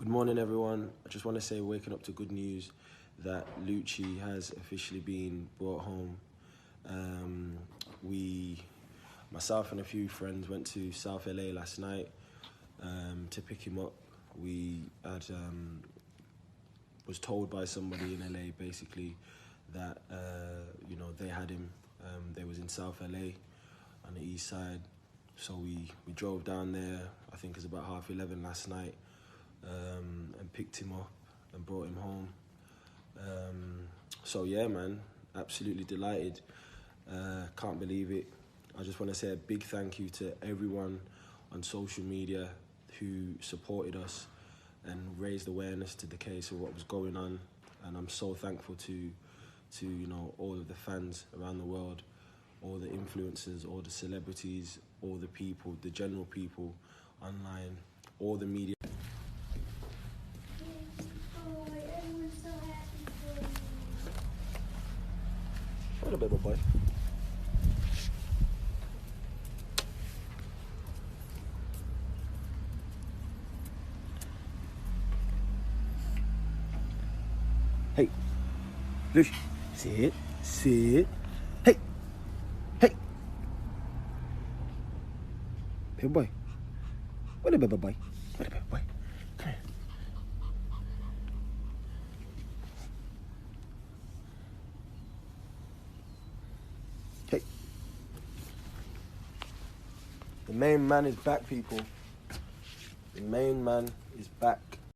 Good morning, everyone. I just want to say, waking up to good news that Lucci has officially been brought home. Myself and a few friends went to South LA last night to pick him up. We had was told by somebody in LA basically that they had him. They was in South LA on the east side, so we drove down there. I think it was about 11:30 last night. And picked him up and brought him home. So yeah, man, absolutely delighted. Can't believe it. I just want to say a big thank you to everyone on social media who supported us and raised awareness to the case of what was going on. And I'm so thankful to all of the fans around the world, all the influencers, all the celebrities, all the people, the general people online, all the media. What a baby boy. Hey, Lush, sit. Hey, baby boy. What a baby boy. What a baby boy. Come here. Hey. The main man is back, people. The main man is back.